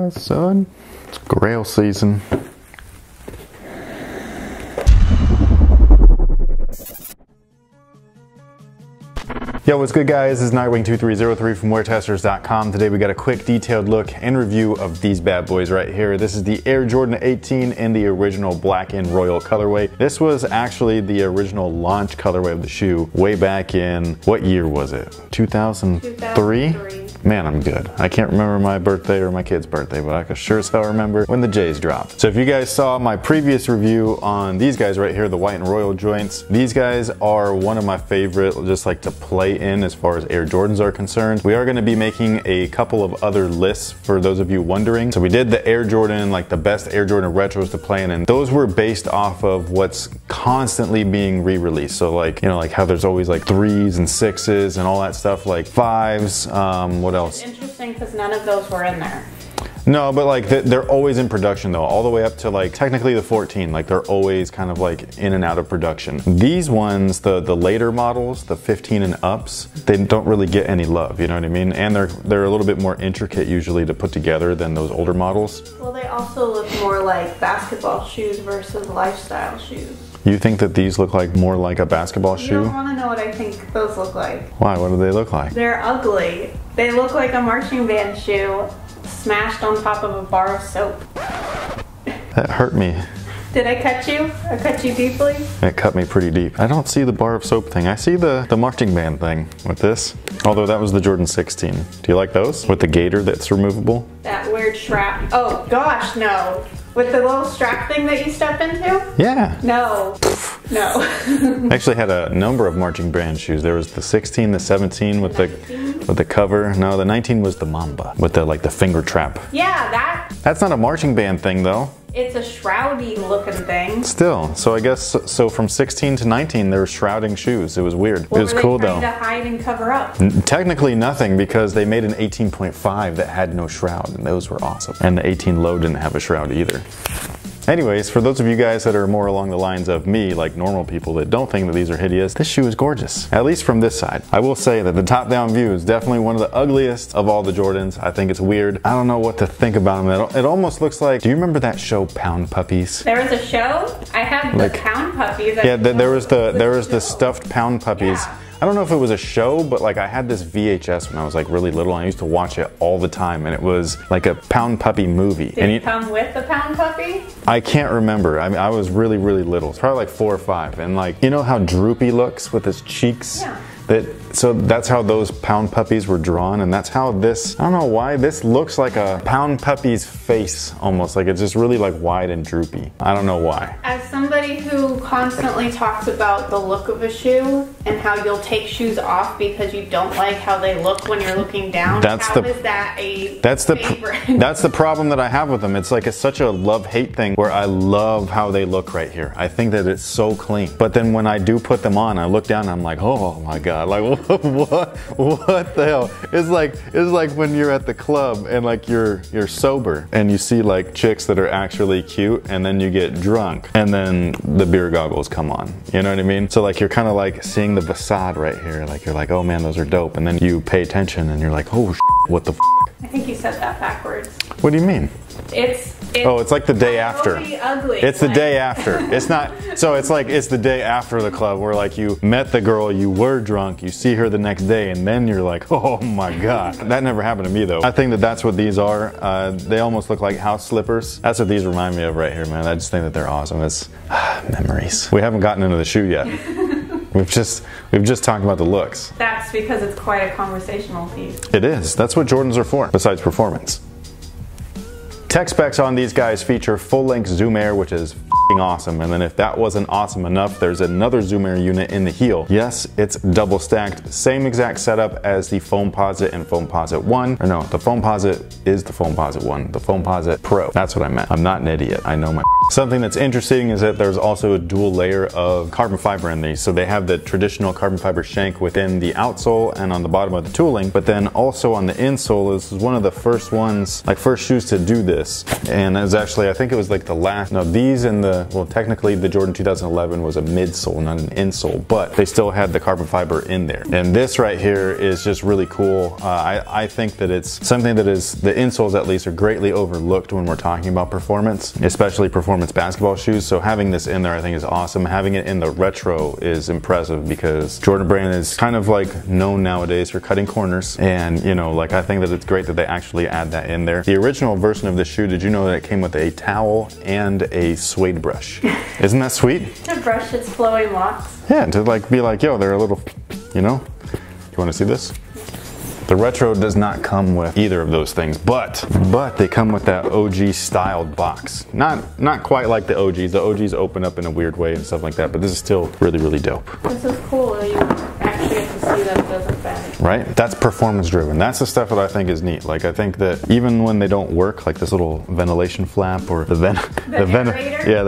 eyes, son. It's grail season. Yo, what's good guys? This is Nightwing2303 from WearTesters.com. Today we got a quick detailed look and review of these bad boys right here. This is the Air Jordan 18 in the original black and royal colorway. This was actually the original launch colorway of the shoe way back in, what year was it? 2003? Man, I'm good. I can't remember my birthday or my kid's birthday, but I can sure as hell remember when the J's dropped. So if you guys saw my previous review on these guys right here, the white and royal joints, these guys are one of my favorite, just like to play in as far as Air Jordans are concerned. We are going to be making a couple of other lists for those of you wondering. So we did the Air Jordan, like the best Air Jordan retros to play in, and those were based off of what's constantly being re-released. So like, you know, like how there's always like 3s and 6s and all that stuff, like 5s, what else? It's interesting because none of those were in there. No, but like they're always in production though, all the way up to like technically the 14. Like they're always kind of like in and out of production. These ones, the later models, the 15 and ups, they don't really get any love, you know what I mean? And they're a little bit more intricate usually to put together than those older models. Well, they also look more like basketball shoes versus lifestyle shoes. You think that these look like more like a basketball shoe? You don't want to know what I think those look like. Why? What do they look like? They're ugly. They look like a marching band shoe smashed on top of a bar of soap. That hurt me. Did I cut you? I cut you deeply? It cut me pretty deep. I don't see the bar of soap thing. I see the marching band thing with this. Although that was the Jordan 16. Do you like those? With the gator that's removable? That weird strap. Oh gosh, no. With the little strap thing that you step into? Yeah. No. No. I actually had a number of marching band shoes. There was the 16, the 17 with the cover. No, the 19 was the Mamba with the like the finger trap. Yeah, That's not a marching band thing though. It's a shroudy looking thing. Still, so I guess so from 16 to 19 they were shrouding shoes. It was weird. What it was cool though. What were they trying to hide and cover up? Technically nothing, because they made an 18.5 that had no shroud, and those were awesome. And the 18 low didn't have a shroud either. Anyways, for those of you guys that are more along the lines of me, like normal people that don't think that these are hideous, this shoe is gorgeous. At least from this side. I will say that the top-down view is definitely one of the ugliest of all the Jordans. I think it's weird. I don't know what to think about them. It almost looks like, do you remember that show Pound Puppies? There was a show? I had the Pound Puppies. Yeah, there was the stuffed Pound Puppies. Yeah. I don't know if it was a show, but like I had this VHS when I was like really little, and I used to watch it all the time, and it was like a Pound Puppy movie. Did it come with the Pound Puppy? I can't remember. I mean, I was really, really little. It's probably like 4 or 5, and like, you know how Droopy looks with his cheeks? Yeah. So that's how those Pound Puppies were drawn, and that's how this, I don't know why, this looks like a Pound Puppy's face almost, like it's just really like wide and droopy. I don't know why. As somebody who constantly talks about the look of a shoe and how you'll take shoes off because you don't like how they look when you're looking down, that's the problem that I have with them. It's like it's such a love-hate thing where I love how they look right here. I think that it's so clean. But then when I do put them on, I look down and I'm like, oh my God. Like what the hell? It's like when you're at the club and like you're sober and you see like chicks that are actually cute, and then you get drunk and then the beer goggles come on. You know what I mean? So like you're kind of like seeing the facade right here. Like you're like, oh man, those are dope. And then you pay attention and you're like, oh what the f? I think you said that backwards. What do you mean? It's like the day after. Ugly. It's the day after. It's not, so it's like, it's the day after the club where like you met the girl, you were drunk, you see her the next day, and then you're like, oh my God. That never happened to me though. I think that that's what these are. They almost look like house slippers. That's what these remind me of right here, man. I just think that they're awesome. It's memories. We haven't gotten into the shoe yet. We've just talked about the looks. That's because it's quite a conversational piece. It is. That's what Jordans are for, besides performance. Tech specs on these guys feature full-length Zoom Air, which is f***ing awesome. And then if that wasn't awesome enough, there's another Zoom Air unit in the heel. Yes, it's double stacked. Same exact setup as the Foamposite and Foamposite 1. Or no, the Foamposite is the Foamposite 1. The Foamposite Pro. That's what I meant. I'm not an idiot. I know my Something that's interesting is that there's also a dual layer of carbon fiber in these. So they have the traditional carbon fiber shank within the outsole and on the bottom of the tooling, but then also on the insole, this is one of the first ones, like first shoes to do this. And it was actually, I think it was like the last, no, these and the well, technically the Jordan 2011 was a midsole, not an insole, but they still had the carbon fiber in there. And this right here is just really cool. I think that it's something that is, the insoles at least are greatly overlooked when we're talking about performance, especially performance basketball shoes. So having this in there I think is awesome. Having it in the retro is impressive because Jordan Brand is kind of like known nowadays for cutting corners, and you know, like I think that it's great that they actually add that in there. The original version of this shoe, did you know that it came with a towel and a suede brush? Isn't that sweet? To brush its flowing locks. Yeah, to like be like, yo, they're a little, you know? You want to see this? The retro does not come with either of those things, but they come with that OG styled box. Not quite like the OGs. The OGs open up in a weird way and stuff like that, but this is still really, really dope. This is cool. You actually get to see that it doesn't bend. Right? That's performance driven. That's the stuff that I think is neat. Like I think that even when they don't work, like this little ventilation flap or the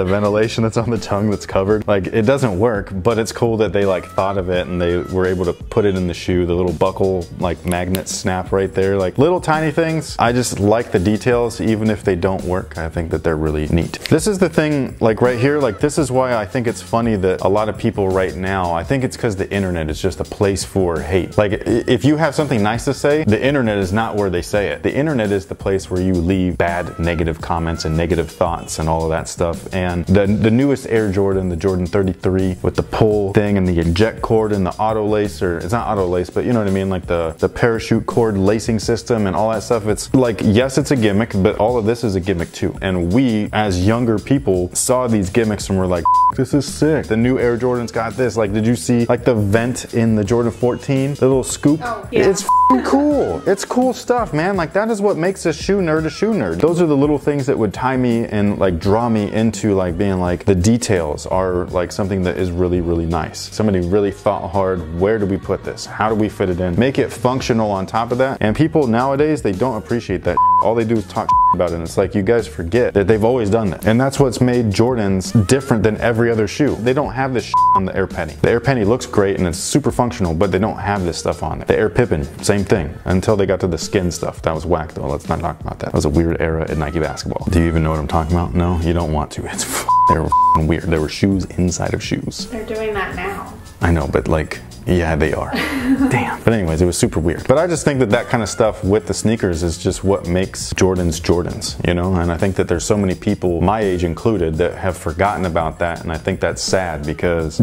ventilation that's on the tongue that's covered, like it doesn't work, but it's cool that they like thought of it and they were able to put it in the shoe. The little buckle like magnet snap right there, like little tiny things. I just like the details, even if they don't work. I think that they're really neat. This is the thing, like right here, like this is why I think it's funny that a lot of people right now, I think it's because the internet is just a place for hate. Like if you have something nice to say, the internet is not where they say it. The internet is the place where you leave bad negative comments and negative thoughts and all of that stuff. And the newest Air Jordan, the Jordan 33 with the pull thing and the inject cord and the auto lace, or it's not auto lace, but you know what I mean, like the parachute cord lacing system and all that stuff. It's like, yes, it's a gimmick, but all of this is a gimmick too. And we as younger people saw these gimmicks and were like, this is sick. The new Air Jordan's got this. Like, did you see like the vent in the Jordan 14? The little scoop? Oh, yeah. It's cool. It's cool stuff, man. Like that is what makes a shoe nerd. Those are the little things that would tie me and like draw me into like being like, the details are like something that is really, really nice. Somebody really thought hard, where do we put this? How do we fit it in? Make it functional on top of that. And people nowadays, they don't appreciate that. All they do is talk about it. And it's like, you guys forget that they've always done that. And that's what's made Jordans different than every other shoe. They don't have this on the Air Penny. The Air Penny looks great and it's super functional, but they don't have this stuff on it. The Air Pippin, same thing, until they got to the skin stuff. That was whack though. Let's not talk about that. That was a weird era in Nike basketball. Do you even know what I'm talking about? No, you don't want to. It's they were weird. There were shoes inside of shoes. They're doing that now. I know, but like, yeah, they are. Damn. But anyways, it was super weird. But I just think that that kind of stuff with the sneakers is just what makes Jordans Jordans, you know? And I think that there's so many people, my age included, that have forgotten about that. And I think that's sad because,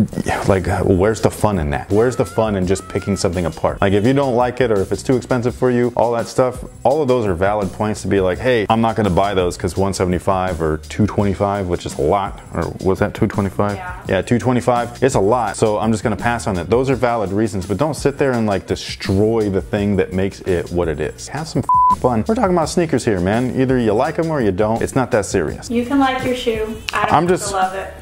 like, where's the fun in that? Where's the fun in just picking something apart? Like, if you don't like it or if it's too expensive for you, all that stuff, all of those are valid points to be like, hey, I'm not going to buy those because 175 or 225, which is a lot. Or was that 225? Yeah, 225. It's a lot. So I'm just going to pass on it. Those are valid reasons, but don't sit there and like destroy the thing that makes it what it is. Have some fun. We're talking about sneakers here, man. Either you like them or you don't. It's not that serious. You can like your shoe. I don't love it.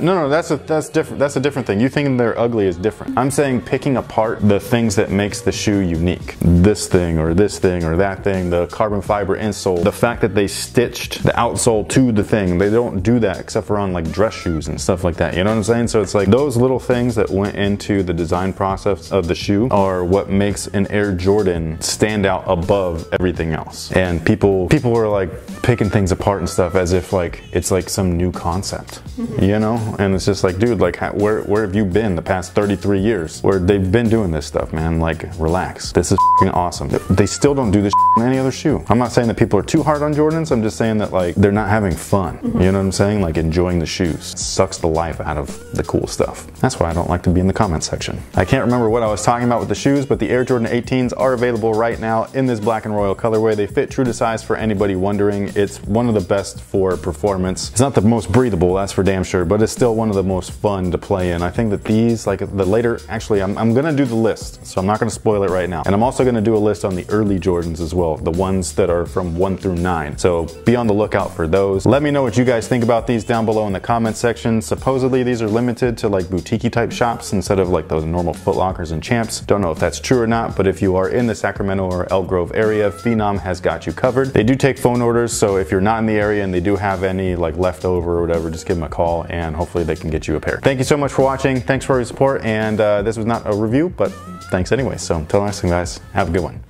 No, that's different. That's a different thing. You thinking they're ugly is different. I'm saying picking apart the things that makes the shoe unique. This thing or that thing, the carbon fiber insole, the fact that they stitched the outsole to the thing. They don't do that except for on like dress shoes and stuff like that. You know what I'm saying? So it's like those little things that went into the design process of the shoe are what makes an Air Jordan stand out above everything else. And people are like picking things apart and stuff as if like it's like some new concept, you know? And it's just like, dude, like where have you been the past 33 years where they've been doing this stuff, man? Like, relax. This is awesome. They still don't do this in any other shoe. I'm not saying that people are too hard on Jordans. I'm just saying that like they're not having fun. You know what I'm saying? Like enjoying the shoes. It sucks the life out of the cool stuff. That's why I don't like to be in the comments section. I can't remember what I was talking about with the shoes, but the Air Jordan 18s are available right now in this black and royal colorway. They fit true to size for anybody wondering. It's one of the best for performance. It's not the most breathable, that's for damn sure, but it's still one of the most fun to play in. I think that these, like the later, actually I'm gonna do the list, so I'm not gonna spoil it right now. And I'm also gonna do a list on the early Jordans as well, the ones that are from 1 through 9. So be on the lookout for those. Let me know what you guys think about these down below in the comment section. Supposedly these are limited to like boutique type shops instead of like those normal Foot Lockers and Champs. Don't know if that's true or not, but if you are in the Sacramento or Elk Grove area, Phenom has got you covered. They do take phone orders, so if you're not in the area and they do have any like leftover or whatever, just give them a call and hopefully they can get you a pair. Thank you so much for watching. Thanks for your support, and this was not a review, but thanks anyway. So until next time, guys, have a good one.